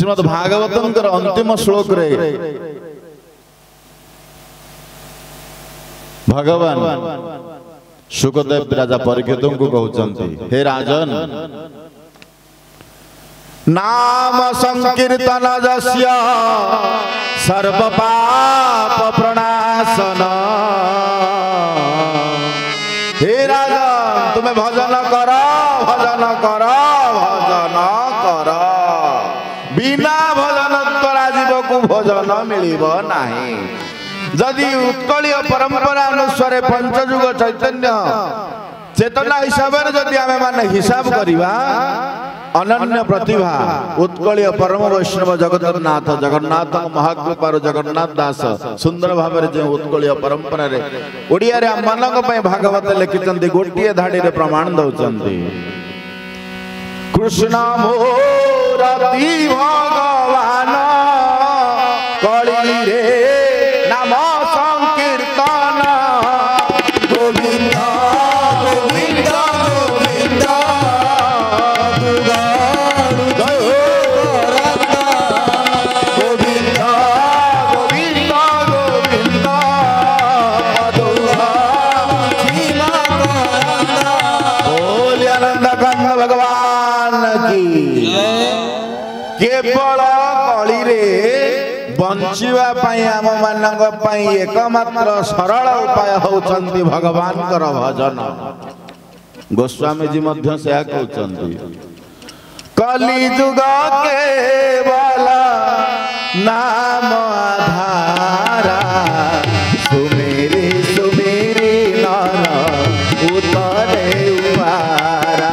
श्रीमद् भागवतंकर अंतिम श्लोक रे भगवान शुकदेव राजा परीक्षित को कहते हे राजन नाम संकीर्तन जस्य सर्व पाप प्रणाशन। हे राजन तुम्हें भजन कर भजन कर भजन कर बिना भजन द्वारा जीव को भोजन मिलिब नाही। जदि उत्कलीय परंपरा अनुसार पंचयुग चैतन्य चेतना हिसाब से जदि आमे माने हिसाब करिबा अनन्य प्रतिभा उत्कलीय परम वैष्णव जगन्नाथ जगन्नाथ महाकृपार जगन्नाथ दास सुंदर भाव जो उत्कलीय परंपरा रे ओडिया रे आम मानक पय भागवत लिखिचंती गोटिए धाडी रे प्रमाण दउचंती कृष्ण मोरति भगवान कली रे नाम संकीर्तन गोविंद गोविंद गोविंद केवल कली रे बंचिवा पाई आम मानक पाई एकमात्र सरल उपाय होचंती भगवान कर भजन। गोस्वामी जी मध्य से कहउचंती कली जुग केवल नाम आधारा सुमेरी सुमेरी नर उतरे उपारा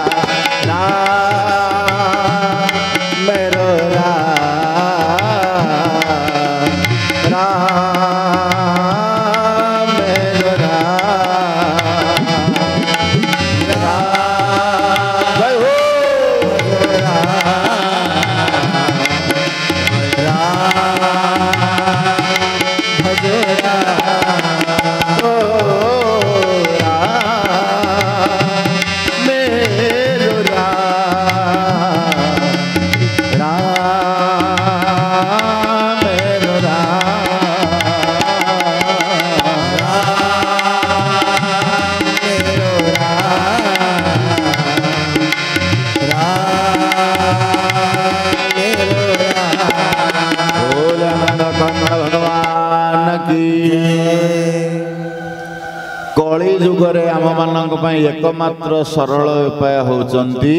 एकमात्र सरल उपाय होचंती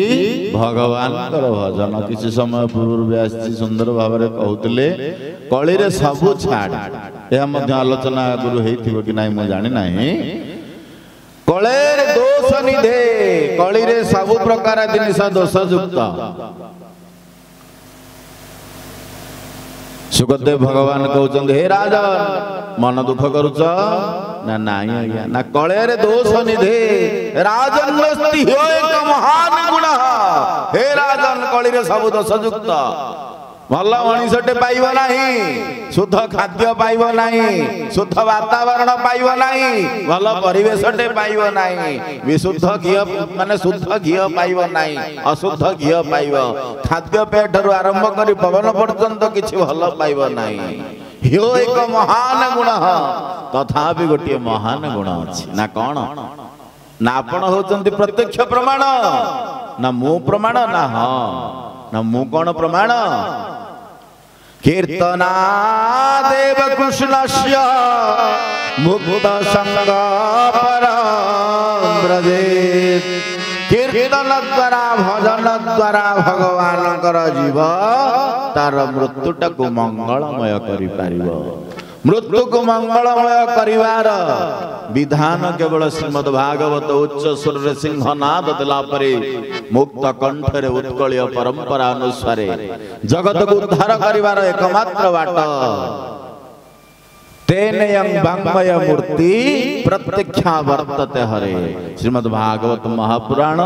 भगवान कर भजन। किसी समय पूर्व व्यास जी सुंदर भाव में कहते कली रे सबू छाड़ यह मध्य आलोचना गुरु हेतिबो कि नाही मु जानि नाही। कले दोष निधे कली रे सबु प्रकार जिनिस दोष युक्त। सुखदेव भगवान कहते हे राजन मन दुख करुच ना नाई आज्ञा ना कले रे दोष निधे राजन एक महान गुण। हे राजन कली रे सब दोष युक्त भल मनीषटे पाइब नाही शुद्ध खाद्य पाइब नाही शुद्ध वातावरण पाइब नाही भल परिवेशटे पाइब नाही विशुद्ध घी माने शुद्ध घी पाइब नाही अशुद्ध घी पाइब खाद्य पेटरू आरंभ करी पवन पर्यंत किछि भल पाइब नाही। ह्यो एक महान गुण तथापि गोटे महान गुण अछि ना कौन ना आपण होचंती प्रत्यक्ष प्रमाण ना मु प्रमाण ना ना मु कौन प्रमाण। कीर्तना देव कृष्णस्य मुक्त संग परम ब्रजेत। कीर्तन द्वारा भजन द्वारा भगवान कर जीव तार मृत्युटा को मंगलमय करि पारिबो। मृत्यु को मंगलमय करिवार विधान केवल श्रीमद् भागवत उच्च सुर सिंहनाद देला परे मुक्त कंठ रे उत्कलीय परंपरा अनुसार जगत को उद्धार करिवार एकमात्र बाट तेनयं वाङ्मय मूर्ति प्रत्यक्षा वर्तते हरे। श्रीमद् भागवत महापुराण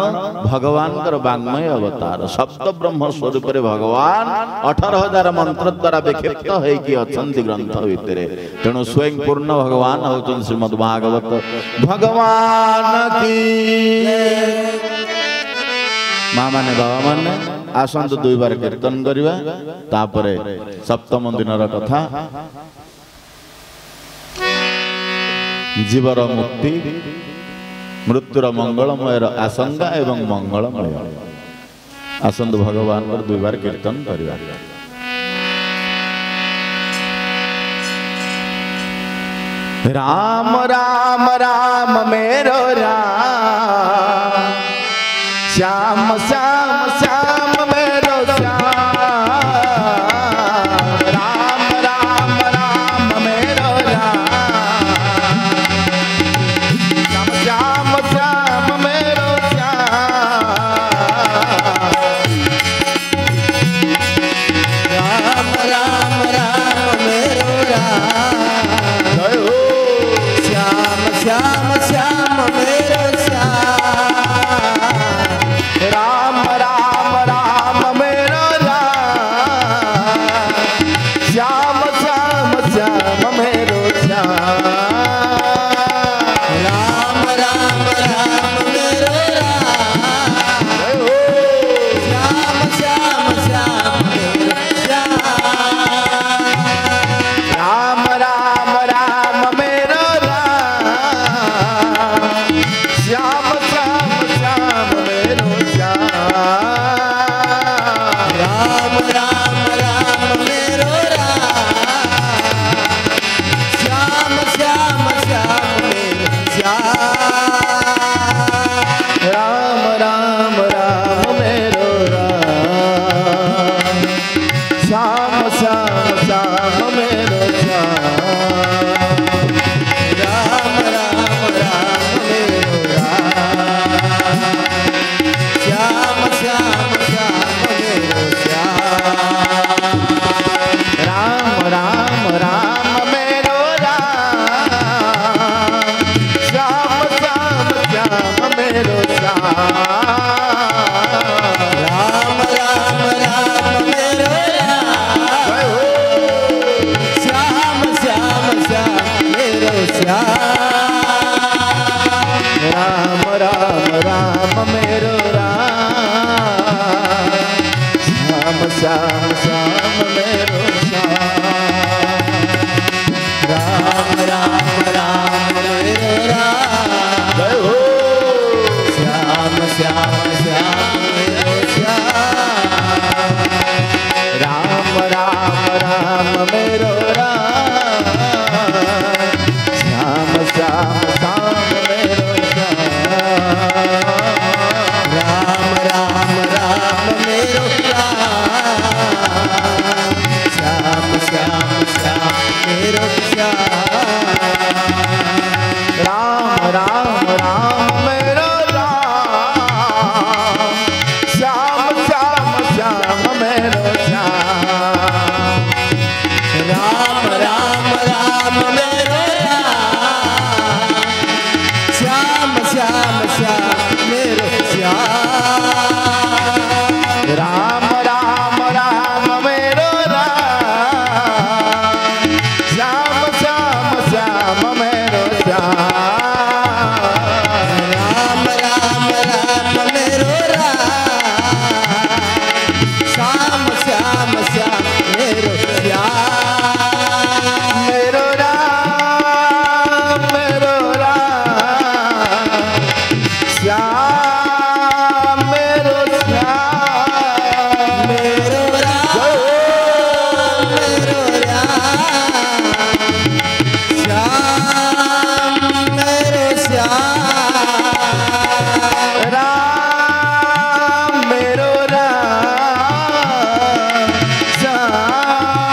भगवान कर वाङ्मय अवतार सप्त ब्रह्म स्वरूप रे भगवान 18,000 मंत्र द्वारा विक्षिप्त है कि अछंती ग्रंथ भितरे तेणु स्वयं पूर्ण भगवान होचन श्रीमद् भागवत भगवान की मां माने बाबा माने आसंतु दुई बार कीर्तन करिबा तापरे सप्तम दिनर कथा जीवर मुक्ति मृत्युर मंगलमय आशंका एवं मंगलमय आसंतु भगवान पर दुई बार कीर्तन करिबा। राम राम राम मेरो राम श्याम श्याम श्याम मेरो श्याम राम राम राम मेरो राम श्याम श्याम मेरो श्याम राम राम मेरो राम श्याम श्याम मेरो श्याम राम राम राम मेरो राम श्याम श्याम श्याम मेरो श्याम राम राम राम मेरो राम श्याम श्याम श्याम मेरो श्याम राम राम राम मेरो राम श्याम श्याम श्याम मेरो श्याम राम राम राम मेरो राम श्याम श्याम श्याम मेरो श्याम राम राम राम मेरो राम श्याम श्याम श्याम मेरो श्याम राम राम राम मेरो राम श्याम श्याम श्याम मेरो श्याम राम राम राम मेरो राम श्याम श्याम श्याम मेरो श्याम राम राम राम मेरो राम श्याम श्याम श्याम मेरो श्याम राम राम राम मेरो राम श्याम श्याम श्याम मेरो श्याम राम राम राम मेरो राम जय हो श्याम श्याम श्याम मेरो श्याम राम राम राम मेरो राम श्याम श्याम श्याम मेरो श्याम राम राम राम मेरो राम श्याम श्याम श्याम मेरो श्याम राम राम राम मेरो राम श्याम श्याम श्याम मेरो श्याम राम राम राम मेरो राम श्याम श्याम श्याम मेरो श्याम राम राम राम मेरो राम श्याम श्याम श्याम मेरो श्याम राम राम राम मेरो राम श्याम श्याम श्याम मेरो श्याम मेरो राम श्याम मेरो श्याम मेरो राम मेरो राम श्याम मेरो श्याम राम मेरो राम श्याम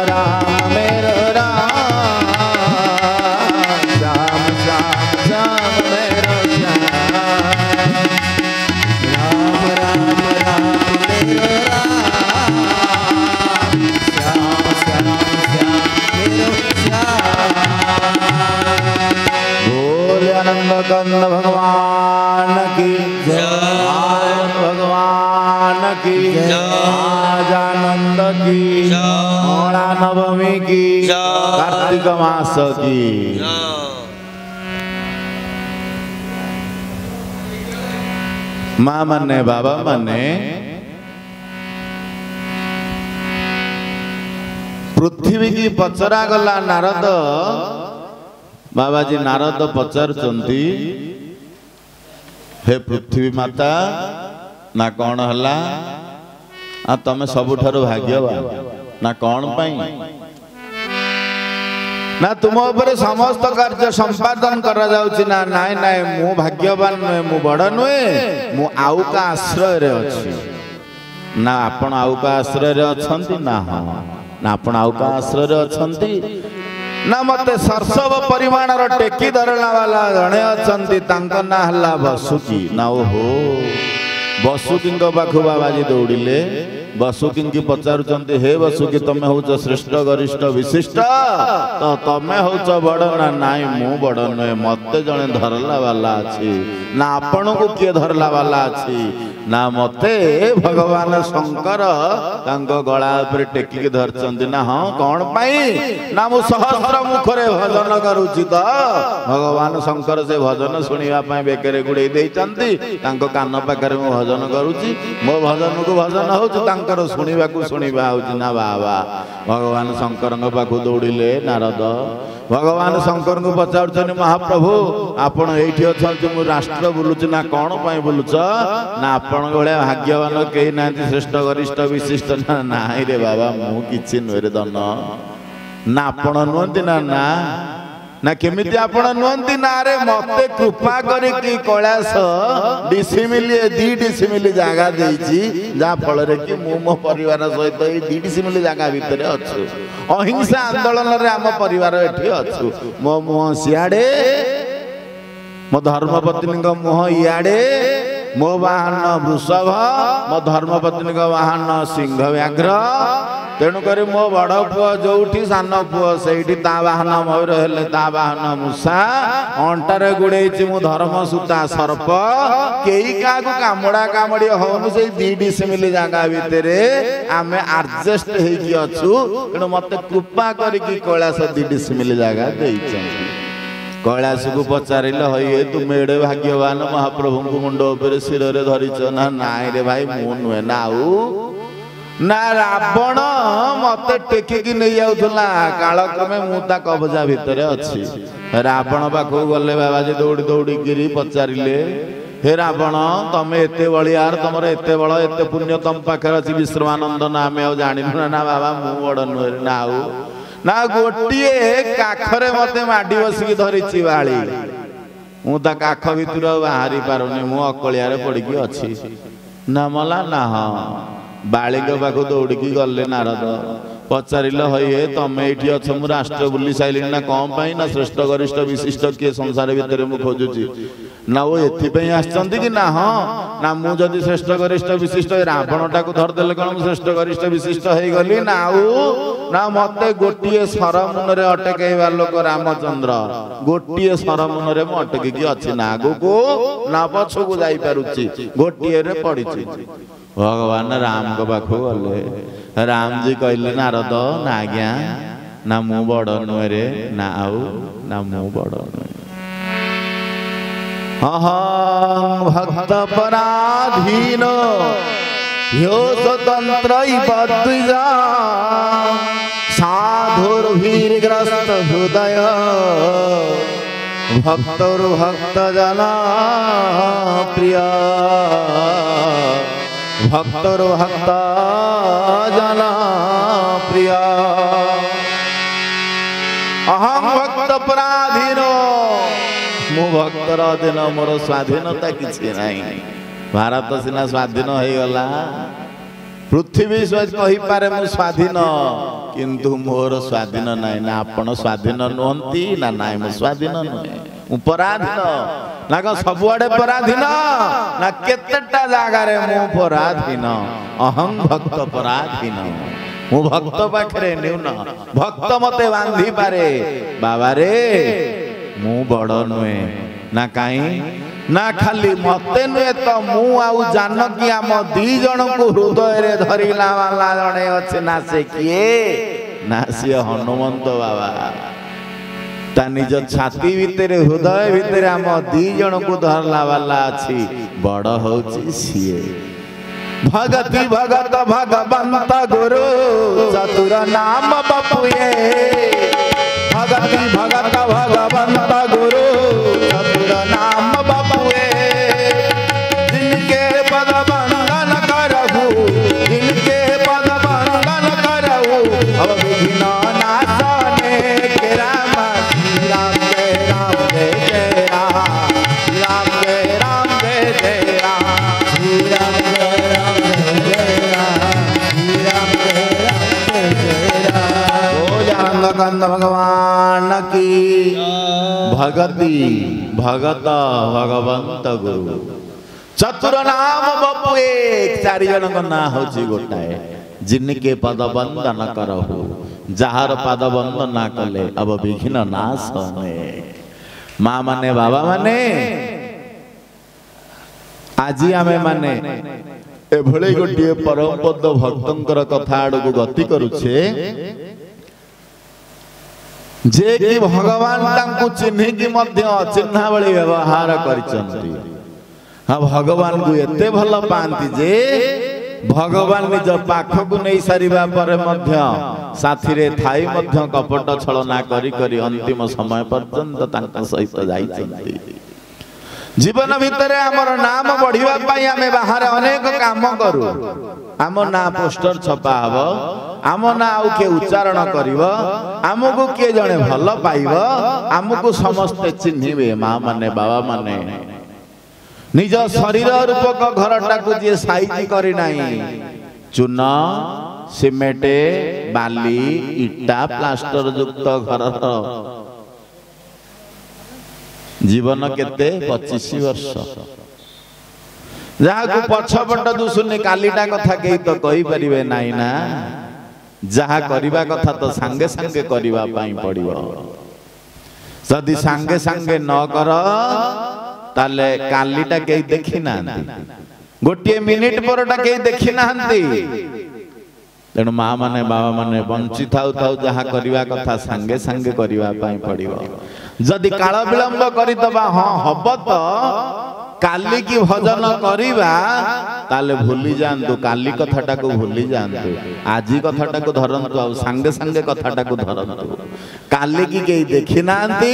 राम मेरो राम श्याम श्याम श्याम मेरो श्याम राम राम राम मेरो राम श्याम श्याम श्याम मेरो श्याम। बोले आनंद कंद भगवान की जय, भगवान की जय, आनंद की मोड़ा नवमी की कार्तिक मास की। माँ माने बाबा माने पृथ्वी की पचरा गला नारद बाबाजी नारद पचारुचंती हे पृथ्वी माता ना कौन हला आ तमे सबुठारु भाग्यवान ना कौन पाई ना तुम ऊपर समस्त कार्य संपादन करा जाउछि ना नाय नाय मु भाग्यवान नुहे मु बड़ नुहे मु आउ का आश्रय रे अछि ना आपण आउ का आश्रय रे अछंती ना हां ना आपण आउ का आश्रय रे अछंती ना मते सरसव परिमाण टेकी धरला वाला जणे अछंती तांको ना हल्ला बसुकी ना ओहो बसुकी पाखु बाबाजी दौड़िले बसुकी की पचारुचंती हे बसुकी तमे होच श्रेष्ठ गरिष्ठ विशिष्ट तो तमे होच बड़ ना नाई मु बड़ नुहे मते जणे धरला वाला अछि ना आपण को किए धरला वाला अछि ना मते भगवान शंकर तांको गळा ऊपर टेकी के धरचंती ना हां कोन पाई ना मु सहस्र मुखरे भजन करूची तो भगवान शंकर से भजन सुनिवा पाए बेकरे गुडे देइचंती तांको कान पाखरे मु भजन करूची मो भजन को भजन होची तांकर सुनिवा को सुनिवा होची ना बाबा भगवान शंकर पाखु दौड़िले नारद भगवान शंकर को पचारुचनी महाप्रभु आपण एठी अछंती मु राष्ट्र बुलुच ना कोन पाई बुलुच ना आपण गळे भाग्यवान केही नांती श्रेष्ठ गरिष्ठ विशिष्ट ना नाही रे बाबा मु किछि नुरे दन ना आपण नुंती ना ना ना केमिति आपण नुंती ना रे मते कृपा करी की कैलाश डिसिमिली 2 डिसिमिली जागा देइची जा फल रे कि मु मो परिवार सहित ए 2 डिसिमिली जागा भितरे अछु अहिंसा आंदोलन रे हम परिवार एठी अछु मो मुह सियाडे मो धर्मपत्नी को मुह इयाडे मो वाहन वृषभ मो धर्मपत्नी को वाहन सिंह व्याघ्र तेणु करी मो बड़ पुआ जोठी सान पुआ सेठी ता वाहन मयूर हेले ता वाहन मूषा अंटारे गुड़ेची मु धर्म सूता सर्प केई का कामुड़ा कामुड़ी होनु से 2 डिसिमिली जागा भितरे आमे एडजस्ट हेकी अछु तेणु मते कृपा करी की कैलाश 2 डिसिमिली जागा देइछन कैलाश को पचारिले हई तुम एडे भाग्यवान महाप्रभु को मुंड ऊपर सिर रे धरिछ ना नाई रे भाई मु नुहे ना आउ ना रावण मते टेकी की नहीं जाउथला कालक्रमे मु ता कब्जा भितरे अछि रावण पाखो गले बाबाजी दौड़ी दौड़ी गिरी पचारिले हे रावण तमे एते बलियार तमर एते बळ एते पुण्य तम पाखर अछि विश्रमानंद नामे आ जानिनु ना बाबा मु बड़ नुहे ना आउ ना गोटिए काखरे मते माडी बसिकी धरिछि बाळी मु ता काख भितर बाहरी पारुनी मु अकलिया रे पडिकी अछि ना मला ना हां बाळी को पाखो दौड़िकी गले नारद पचारिले हई हे तमे एठी अछ मु राष्ट्र बुली साइलिन ना कम पाई ना श्रेष्ठ गरिष्ठ विशिष्ट के संसार भितर मु खोजुची ना वो एथि पई आछंती कि ना हां ना मु जदी श्रेष्ठ गरिष्ठ विशिष्ट रावण टाको धर देले कोन मु श्रेष्ठ गरिष्ठ विशिष्ट हेई गली ना आउ ना मते गोटिए सरमुन रे अटकेइबा लोक रामचंद्र गोटिए सरमुन रे म अटकी की अछि ना आगो को ना पछो को जाई पारुची गोटिए रे पडिची भगवान राम को पाखो गले राम जी कहले नारद ना आज्ञा ना मु बड़ नुहे रे ना आउ ना मु बड़ नुहे अहं भक्त पराधीन ह्यो स्वतंत्र द्विजा साधुर्भिर्ग्रस्त हृदय भक्तोर भक्त जना प्रिय भक्तोर भक्त जना प्रिय अहं भक्त पराधीन मो भक्तर अधीन मोर स्वाधीनता किछि नाही भारत सिना स्वाधीन हो गला पृथ्वी कही पारे मु स्वाधीन किंतु मोर स्वाधीन नाई ना आपण स्वाधीन नुहंती ना नाई मु स्वाधीन नुहे मु पराधीन ना को सबुआडे पराधीन ना केतेटा जागा रे मु पराधीन अहं भक्त पराधीन मु भक्त पाखरे न्यून भक्त मते बांधी पारे बाबा रे मु बड़ नुहे ना काई ना खाली मते नुहे तो मु आउ जानकी आम दी जन को हृदय रे धरिला वाला जने अछि ना से किए ना से हनुमंत बाबा ता निज छाती भितर हृदय भितर आम दी जन को धरला वाला अछि बड़ होछि सिए भगति भगत भगवंत गुरु चतुर नाम बपुए भगति भगत भगवंत गुरु चतुर नाम बपुए जिनके पद वंदन करहु जिनके पद वंदन करहु अब विघ्न नाशने के राम राम जय राम राम जय राम जय राम श्री राम कंद भगवान की भगति भगत भगवंत गुरु चतुर नाम बपुए चारि जन को ना होची गोटाए जिनके पद वंदन करहु जहार पद वंदन ना कले अब विघ्न नाश होने माँ माने बाबा माने आज आमे माने एभले गोटे परम पद भक्तंकर कथा आड़को गति करुछे जे कि भगवान तांकु चिन्हि कि मध्य चिन्हा बळी व्यवहार करिसंती हां भगवान को एते भल पांती जे भगवान निज पाखकु नै सारिबा पर मध्य साथी रे थाई मध्य कपट छलना करी करी अंतिम समय पर्यंत तांका सहित जाईचंती जीवन भितर हमर नाम बढ़िबा पई हमें बाहर अनेक काम करू आम ना पोस्टर छपा हबो आम ना आउ के उच्चारण करिवो आमको के जने भल पाइबो आमको समस्त चिन्हिबे माँ माने बाबा माने निज शरीर रूपक घरटा को जे साइज करी नाही चून सिमेंट बाली इटा प्लास्टर युक्त घर जीवन केते 25 वर्ष जहा को पछपट दुसुनी कालीटा कथा केही तो कहि परिबे नाही ना जहा करिबा कथा तो संगे संगे करिबा पाई पड़िबो जदि संगे संगे न कर ताले कालीटा केही देखि नांती गोटे मिनिट परटा केही देखि नांती तेणु माँ माने बाबा माने बंची थाउ थाउ जहा करिबा कथा संगे संगे करिबा पाई पड़िबो जदि काल विलंब करितबा हां हबो तो काली की भजन करिबा ताले भूली जानतु काली कथाटा को भूली जानतु आजी कथाटा को धरंतु आ संगे संगे कथाटा को धरंतु काली की केही देखि नांती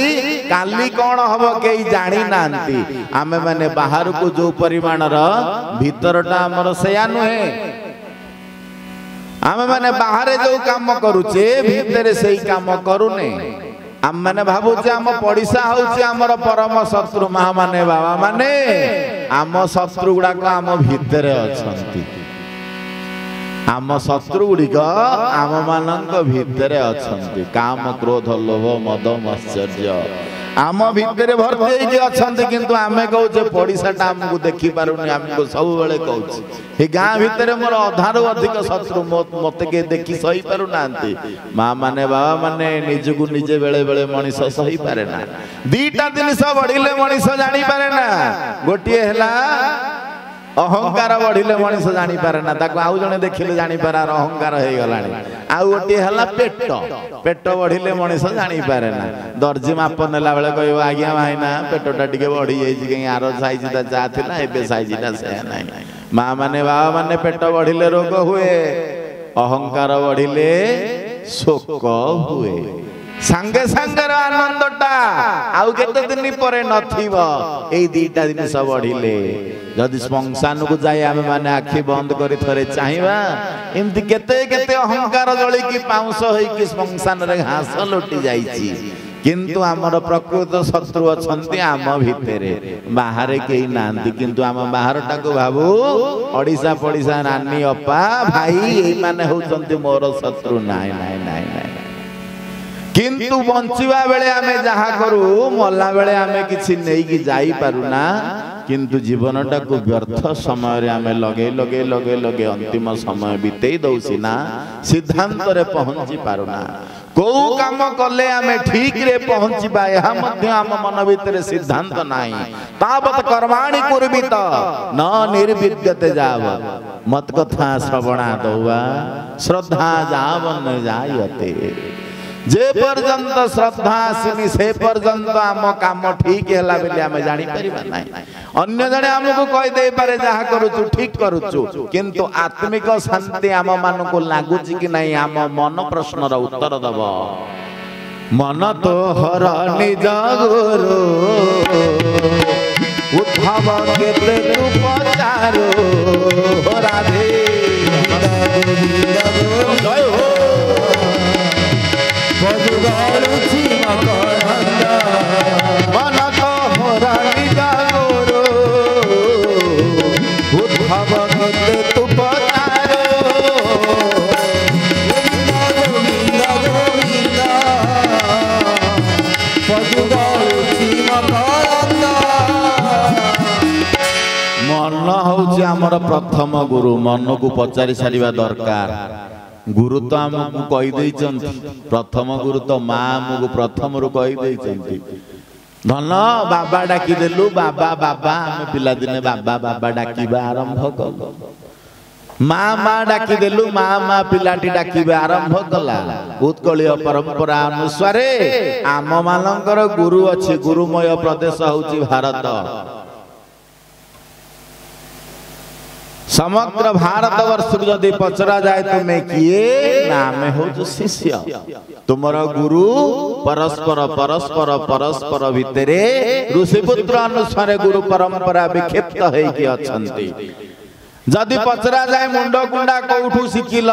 काली कोन हबो केही जानि नांती आमे माने बाहर को जो परिमाण रो भीतरटा हमर सेया नुहे आमे माने बाहर जो काम करूचे भीतर सेही काम करूने आम माने भाबुचे आम पड़िसा होउचे हमर परम शत्रु माँ माने बाबा माने आम शत्रु गुडा को आम भीतर अछंती आम शत्रु गुडी को आम मानक भीतर अछंती काम क्रोध लोभ मद मत्सर्य आम भीतर भर्ती के अछंती किंतु आमे कहूचे पड़िसाटा हमको देखि पारुनी हमको सब बेले कहूचे हे गां भीतर मोर अधारु अधिक शत्रु मते के देखि सही पारु नांती माँ माने बाबा माने निजकु निजे बेले बेले मनीष सही पारे ना दीटा जिनिस बढ़िले मनीष जानि पारे ना गोटिए हला अहंकार बढ़िले मनीष जानि पारे ना ताको आउ जने देखिले जानि पारार अहंकार हे गलानी आउ गोटिए हला पेट पेट बढ़िले मनीष जानि पारे ना दर्जी माप नेला बेले कहबो आज्ञा भाईना पेटटा टिके बढ़ी जाईछि के आरो साइज ता जा थिला एबे साइज ता से नाही माँ माने बाबा माने पेट बढ़िले रोग हुए अहंकार बढ़िले शोक हुए संगे संगे आनंदटा आउ केते दिन परे नथिबो एई दीटा दिन सब बढ़िले जदि श्मशान को जाय आमे माने आखि बंद करी थरे चाहिबा एमति केते केते अहंकार जळी की पाउस होई की श्मशान रे घास लोटी जाईची किंतु आमर प्रकृत शत्रु अछंती आम भितरे बाहर कहीं नांदी किंतु आम बाहर टाको भाबू ओडिशा पड़िशा नानी अपा भाई एई माने होचंती मोर शत्रु नाय नाय नाय नाय किंतु बंचिबा बेले आमे जहा करू मल्ला बेले आमे किछि नेई की जाई पारुना किंतु जीवनटा को व्यर्थ समय रे आमे लगे लगे लगे लगे अंतिम समय बितेई दउसी ना सिद्धांत रे पहुंची पारुना को काम कले आमे ठीक रे पहुंची बा यहा मध्य आम मन भीतर सिद्धांत नाही तावत कर्माणि कुर्वित न निर्विद्यते जाव मत कथा श्रवणा दौवा श्रद्धा जावन जायते जे पर्यंत श्रद्धा आसनी से पर्यंत आम काम ठीक है बेले आम जानी परिबा नाही अन्य जने हमको कहि दे पारे जहा करूछु ठीक करूछु किंतु आत्मिक शांति आम मान को लागुची कि नहीं आम मन प्रश्न रा उत्तर दब मन तो हर निज गुरु उद्धव केते तू पचारो राधे जय हो मन तो हर निज गुरु उद्धव केते तू पचारो मन हूँ आमर प्रथम गुरु मन को पचारि सारिबा दरकार गुरु तो आमको कही प्रथम गुरु तो माँ आमको प्रथम रू कही धन बाबा डाकी देलु बाबा बाबा आम पिला दिने बाबा बाबा डाकिबा आरंभ कल माँ माँ डाकी देलु माँ माँ पिलाटी डाकिबा आरंभ कला उत्कलीय परंपरा अनुसार आम मानकर गुरु अच्छी गुरुमय प्रदेश हूँ भारत समग्र भारत वर्ष जदि पचरा जाए तुम्हें किए नाम हो शिष्य तुमर गुरु परस्पर परस्पर परस्पर भितरे ऋषिपुत्र अनुसार गुरु परंपरा विक्षिप्त होइकी अछंती जदि पचरा जाए मुंड कुंडा कोठू शिखिल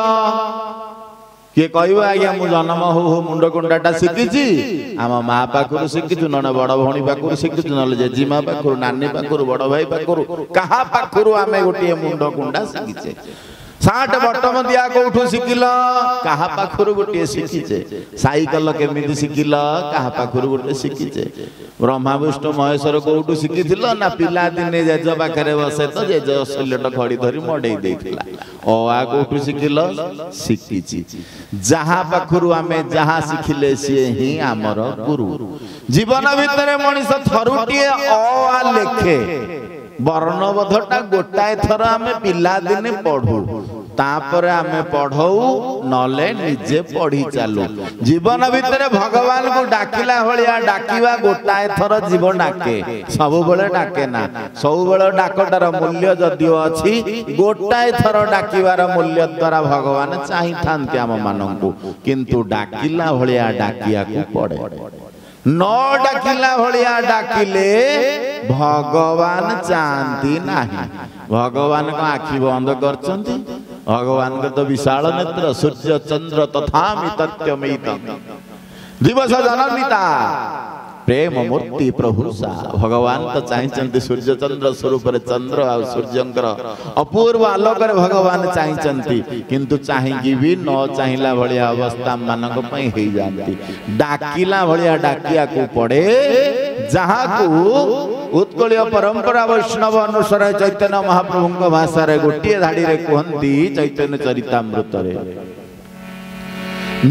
किए कहब आज्ञा मु जन्म हो मुंड कुंडाटा शिखी आम माँ पाखर शिखु ना बड़ भौणी पाखर शिखु ना जेजीमा पाखर नानी पाखर बड़ भाई पाखर क्या पाखर आम गोटे मुंड कुंडा शिखीचे साठ बटम दिया कोठू शिखिल क्या पाखर गोटे शिखीचे साइकल केमी शिखिल क्या पाखर गोटे शिखीचे ब्रह्मा विष्णु महेश्वर कोठू शिखी ना पिला दिने जेज पाखे बसे तो जेज शल्यट खड़ी धरी मड़े देला आ कोठू शिखिल शिखी जहाँ पाखर आम जहाँ शिखिले सी ही आमर गुरु जीवन भितर मनीष थरुटिए आ लेखे वर्णबोधटा गोटाए थर आम पिला दिने पढ़ू तापर आमे पढ़ऊ नले निजे पढ़ी चालू जीवन भितर भगवान को डाकिला भलिया डाकिवा गोटाए थर जीवन डाके सब बेले डाके ना सब बेले डाकटार मूल्य जदियो अछि गोटाए थर डाकिवार मूल्य द्वारा भगवान चाहि थांती आम मानंकु किंतु डाकिला भलिया डाकिया को पड़े न डाकिला भलिया डाकिले भगवान चाहती नहीं भगवान को आखि बंद करचंती भगवान के तो विशाल नेत्र सूर्य चंद्र तथा मितत्यमित दिवस जनमिता प्रेम मूर्ति प्रभु सा भगवान तो चाहिए सूर्य चंद्र स्वरूप चंद्र और सूर्यंकर अपूर्व आलोक भगवान चाहिए किंतु चाहिए भी न चाहिला भलिया अवस्था मानक पई हे जानती डाकिला भलिया डाकिया को पड़े जहाँ को उत्कलीय परंपरा वैष्णव अनुसार चैतन्य महाप्रभु भाषा रे गोटे धाड़ी रे कहती चैतन्य चरितामृत रे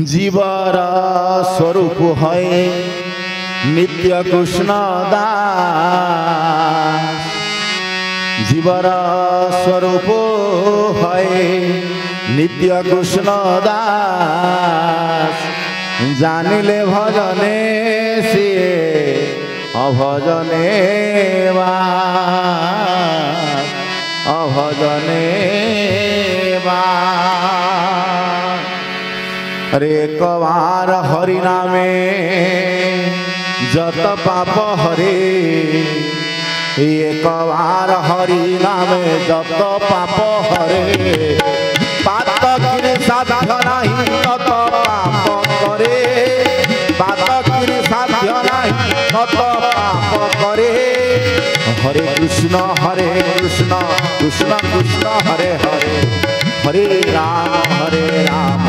जीवर स्वरूप है नित्य कृष्ण दास जीवर स्वरूप है नित्य कृष्ण दास जानिले भजने सिए अभजने अभजने अरे एक बार हरि नामे जत पाप हरे एक बार हरि नामे जत पाप हरे पातक साधना ही तत पाप करे पातक साधना তত পাপ করে। হরে কৃষ্ণ কৃষ্ণ কৃষ্ণ হরে হরে, হরে রাম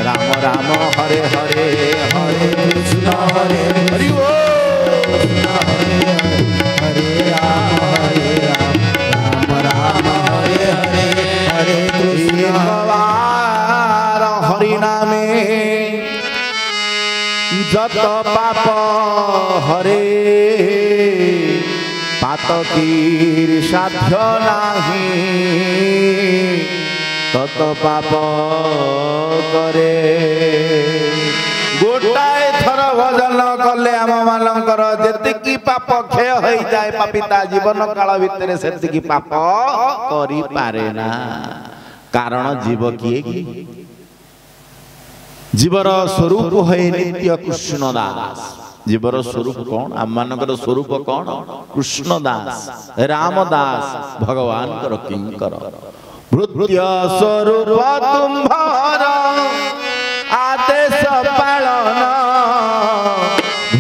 রাম রাম হরে হরে, হরে কৃষ্ণ হরে হরি ও हरे राम राम राम हरे हरे, हरे कृष्ण। একবার হরি নামে যত পাপ হরে, পাতকীর সাধ্য নাহি তত পাপ করে। গোটাଏ ଥର ଭଜନ କଲେ ଆମ ମାନଙ୍କର ଯେତିକି ପାପ କ୍ଷୟ ହୋଇଯାଏ, ପାପିତା ଜୀବନ କାଳ ଭିତରେ ସେତିକି ପାପ କରିପାରେ ନା। କାରଣ ଜୀବ କିଏ କି? ଜୀବର ସ୍ୱରୂପ ହଏ ନିତ୍ୟ କୃଷ୍ଣ ଦାସ। ଜୀବର ସ୍ୱରୂପ କଣ? ଆମମାନଙ୍କର ସ୍ୱରୂପ କଣ? କୃଷ୍ଣ ଦାସ, ରାମ ଦାସ, ଭଗବାନଙ୍କର କିଙ୍କର। ଭୃତ୍ୟ ସ୍ୱରୂପ ତୁମ୍ଭର ଆଦେଶ ପାଳନ,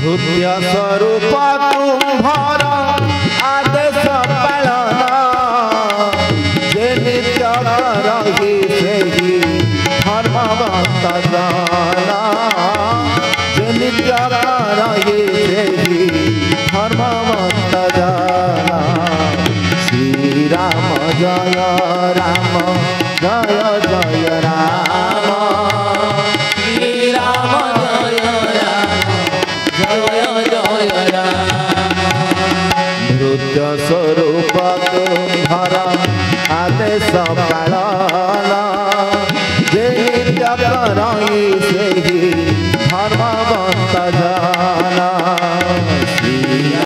ଭୃତ୍ୟ ସ୍ୱରୂପ ତୁମ୍ଭର ଆଦେଶ ପାଳନ। ଯେ ନିତ୍ୟ ରହି ସେହି ଧର୍ମବନ୍ତ ଜନ, ଯେ ନିତ୍ୟ ରହି ସେହି ଧର୍ମବନ୍ତ ଜନ। ଶ୍ରୀରାମ ଜୟ ରାମ, ଜୟ ଜୟ ରାମ, श्रीराम जय राम, जय जय राम। ଭୃତ୍ୟ ସ୍ୱରୂପ ତୁମ୍ଭର ଆଦେଶ ପାଳନ, ଯେ ନିତ୍ୟ ରହି ସେହି ଧର୍ମବନ୍ତ ଜନ।